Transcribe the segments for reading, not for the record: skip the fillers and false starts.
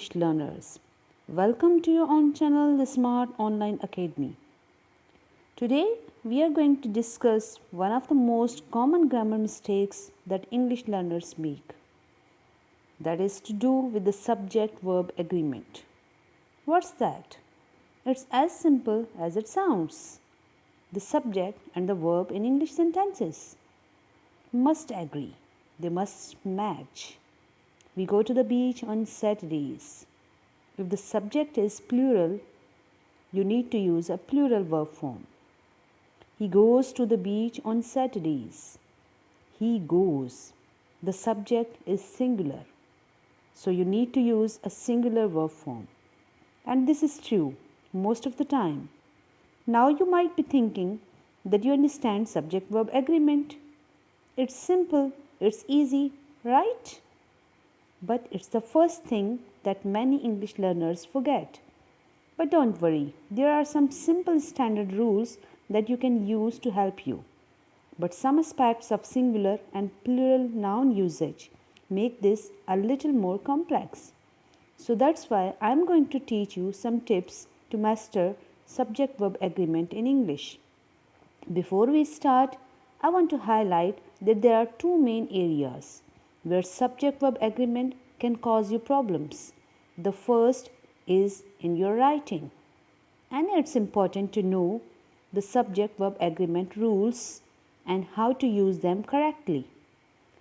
English learners. Welcome to your own channel, the Smart Online Academy. Today, we are going to discuss one of the most common grammar mistakes that English learners make. That is to do with the subject-verb agreement. What's that? It's as simple as it sounds. The subject and the verb in English sentences must agree. They must match. We go to the beach on Saturdays. If the subject is plural, you need to use a plural verb form. He goes to the beach on Saturdays. He goes. The subject is singular. So you need to use a singular verb form. And this is true most of the time. Now you might be thinking that you understand subject-verb agreement. It's simple, it's easy, right? But it's the first thing that many English learners forget. But don't worry, there are some simple standard rules that you can use to help you. But some aspects of singular and plural noun usage make this a little more complex. So that's why I'm going to teach you some tips to master subject-verb agreement in English. Before we start, I want to highlight that there are two main areas where subject-verb agreement can cause you problems. The first is in your writing. And it's important to know the subject-verb agreement rules and how to use them correctly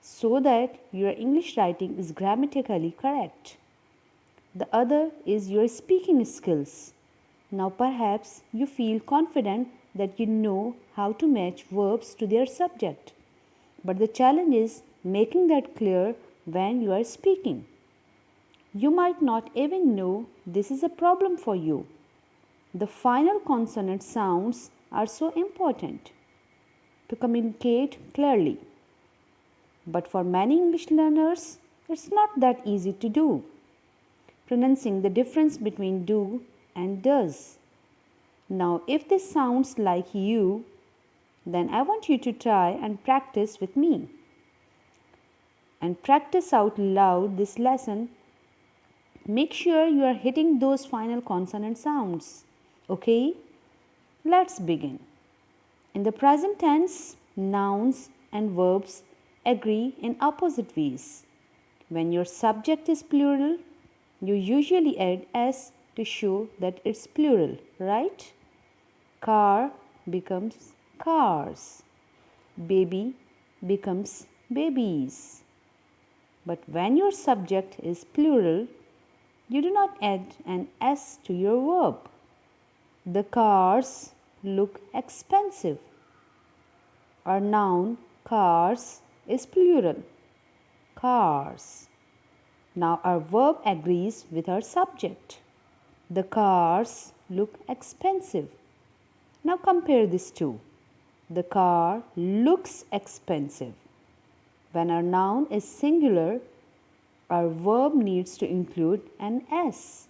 so that your English writing is grammatically correct. The other is your speaking skills. Now perhaps you feel confident that you know how to match verbs to their subject. But the challenge is making that clear when you are speaking. You might not even know this is a problem for you. The final consonant sounds are so important to communicate clearly. But for many English learners, it's not that easy to do. Pronouncing the difference between do and does. Now, if this sounds like you, then I want you to try and practice with me. And practice out loud this lesson. Make sure you are hitting those final consonant sounds. Okay? Let's begin. In the present tense, nouns and verbs agree in opposite ways. When your subject is plural, you usually add s to show that it's plural, right? Car becomes cars. Baby becomes babies. But when your subject is plural, you do not add an s to your verb. The cars look expensive. Our noun cars is plural. Cars. Now our verb agrees with our subject. The cars look expensive. Now compare these two. The car looks expensive. When our noun is singular, our verb needs to include an s.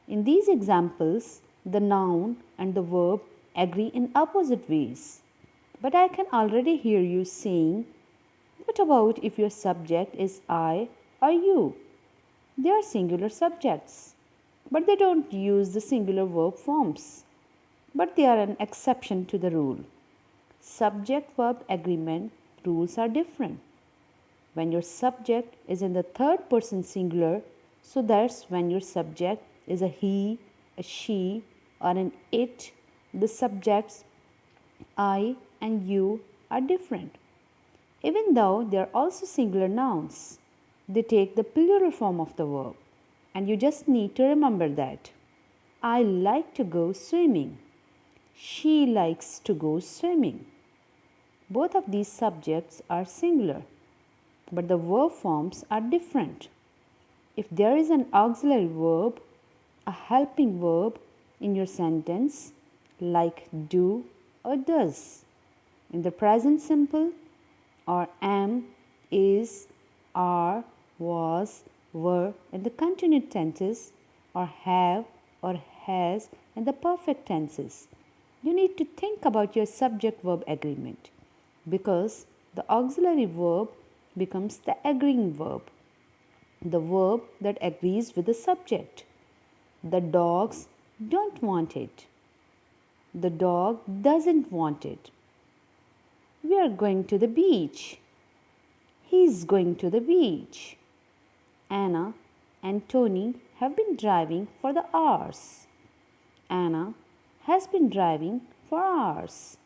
In these examples, the noun and the verb agree in opposite ways. But I can already hear you saying, what about if your subject is I or you? They are singular subjects, but they don't use the singular verb forms. But they are an exception to the rule. Subject-verb agreement rules are different. When your subject is in the third person singular, so that's when your subject is a he, a she, or an it, the subjects I and you are different. Even though they are also singular nouns, they take the plural form of the verb. And you just need to remember that. I like to go swimming. She likes to go swimming. Both of these subjects are singular, but the verb forms are different. If there is an auxiliary verb, a helping verb in your sentence, like do or does, in the present simple, or am, is, are, was, were in the continued tenses, or have or has in the perfect tenses, you need to think about your subject-verb agreement because the auxiliary verb becomes the agreeing verb. the verb that agrees with the subject. The dogs don't want it. The dog doesn't want it. We are going to the beach. He's going to the beach. Anna and Tony have been driving for the hours. Anna has been driving for hours.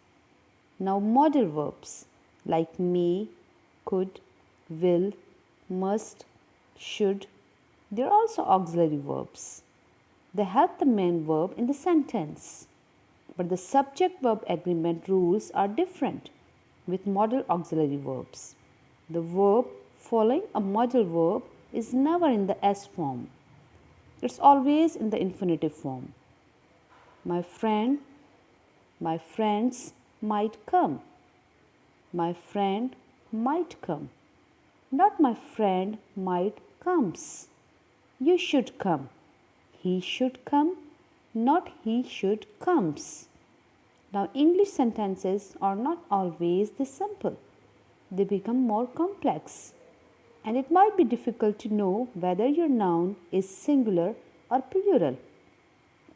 Now modal verbs like may, could, will, must, should, they are also auxiliary verbs. They help the main verb in the sentence. But the subject-verb agreement rules are different with modal auxiliary verbs. The verb following a modal verb is never in the S form. It's always in the infinitive form. My friend, my friends might come. My friend might come. Not my friend might comes. You should come. He should come. Not he should comes. Now English sentences are not always this simple. They become more complex. And it might be difficult to know whether your noun is singular or plural.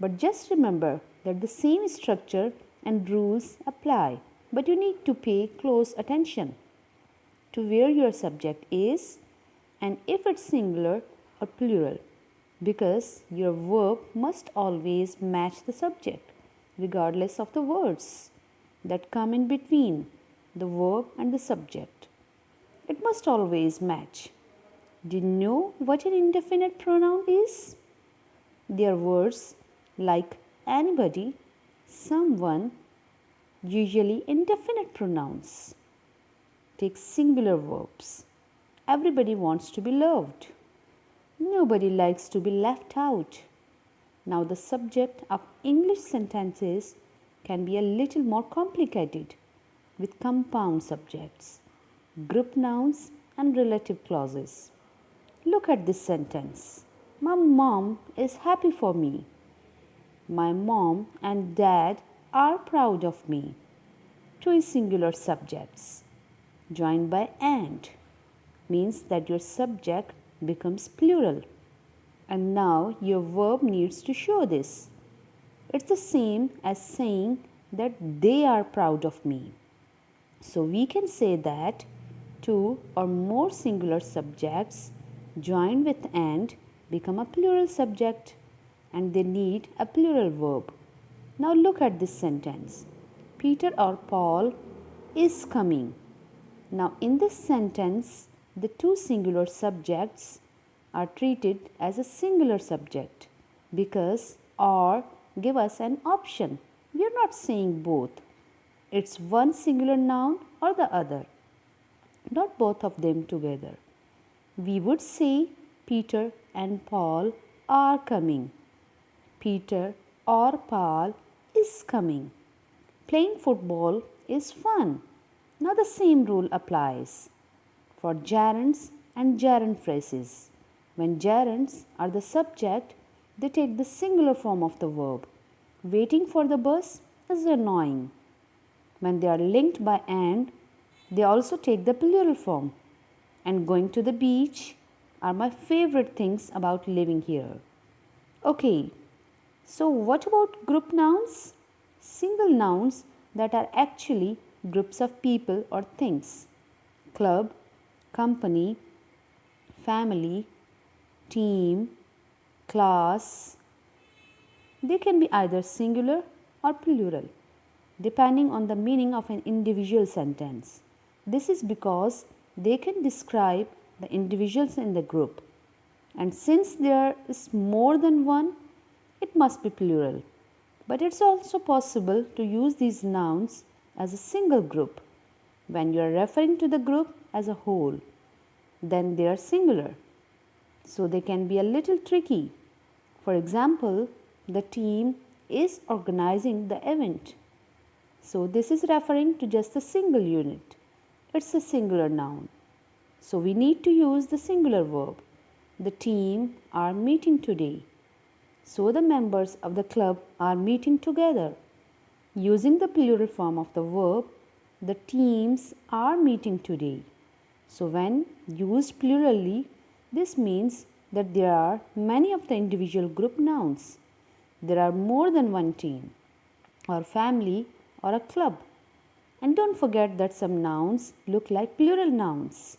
But just remember that the same structure and rules apply. But you need to pay close attention to where your subject is and if it's singular or plural, because your verb must always match the subject regardless of the words that come in between the verb and the subject. It must always match. Do you know what an indefinite pronoun is? They are words like anybody, someone, usually indefinite pronouns. Take singular verbs. Everybody wants to be loved. Nobody likes to be left out. Now the subject of English sentences can be a little more complicated with compound subjects, group nouns and relative clauses. Look at this sentence. My mom is happy for me. My mom and dad are proud of me. Two singular subjects joined by and means that your subject becomes plural. And now your verb needs to show this. It's the same as saying that they are proud of me. So we can say that two or more singular subjects joined with and become a plural subject and they need a plural verb. Now look at this sentence. Peter or Paul is coming. Now in this sentence, the two singular subjects are treated as a singular subject because or give us an option. We are not saying both. It's one singular noun or the other, not both of them together. We would say Peter and Paul are coming. Peter or Paul is coming. Playing football is fun. Now the same rule applies for gerunds and gerund phrases. When gerunds are the subject, they take the singular form of the verb. Waiting for the bus is annoying. When they are linked by and, they also take the plural form. And going to the beach are my favorite things about living here. Okay, so what about group nouns? Single nouns that are actually groups of people or things. Club, company, family, team, class. They can be either singular or plural, depending on the meaning of an individual sentence. This is because they can describe the individuals in the group. And since there is more than one, it must be plural. But it's also possible to use these nouns as a single group when you are referring to the group as a whole. Then they are singular. So they can be a little tricky. For example, the team is organizing the event. So this is referring to just a single unit. It's a singular noun. So we need to use the singular verb. The team are meeting today. So the members of the club are meeting together. Using the plural form of the verb, the teams are meeting today. So when used plurally, This means that there are many of the individual group nouns. There are more than one team, or family, or a club. And don't forget that some nouns look like plural nouns,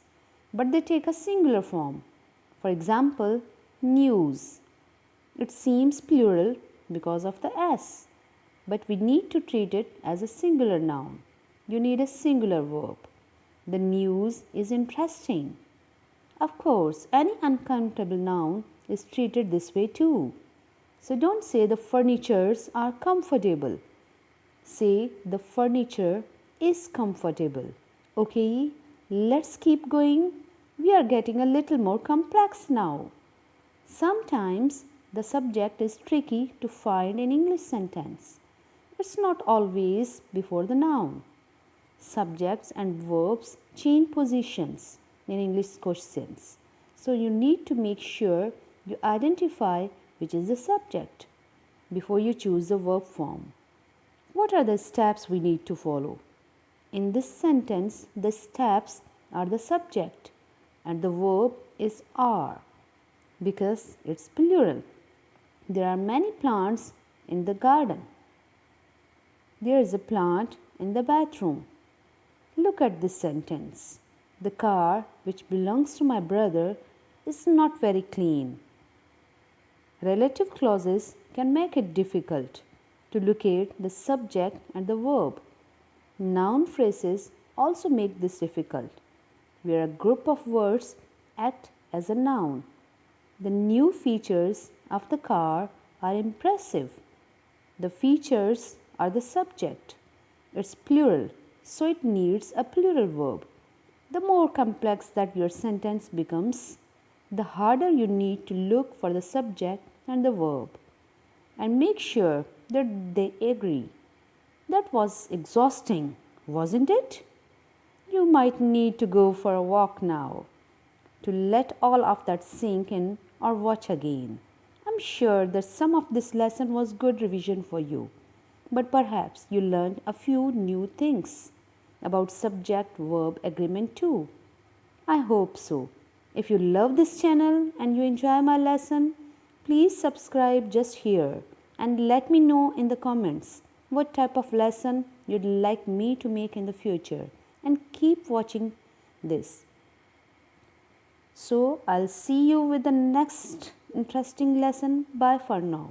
but they take a singular form. For example, news. It seems plural because of the S, but we need to treat it as a singular noun. You need a singular verb. The news is interesting. Of course, any uncountable noun is treated this way too. So don't say the furnitures are comfortable. Say the furniture is comfortable. Okay, let's keep going. We are getting a little more complex now. Sometimes the subject is tricky to find in English sentence. It's not always before the noun. Subjects and verbs change positions in English questions. So you need to make sure you identify which is the subject before you choose the verb form. What are the steps we need to follow? In this sentence, the steps are the subject and the verb is are because it's plural. There are many plants in the garden. There is a plant in the bathroom. Look at this sentence. The car, which belongs to my brother, is not very clean. Relative clauses can make it difficult to locate the subject and the verb. Noun phrases also make this difficult, where a group of words act as a noun. The new features of the car are impressive. The features are the subject. It's plural, so it needs a plural verb. The more complex that your sentence becomes, the harder you need to look for the subject and the verb. And make sure that they agree. That was exhausting, wasn't it? You might need to go for a walk now to let all of that sink in or watch again. I'm sure that some of this lesson was good revision for you, but perhaps you learned a few new things about subject-verb agreement too. I hope so. If you love this channel and you enjoy my lesson, please subscribe just here and let me know in the comments what type of lesson you'd like me to make in the future, and keep watching this. So I'll see you with the next interesting lesson. Bye for now.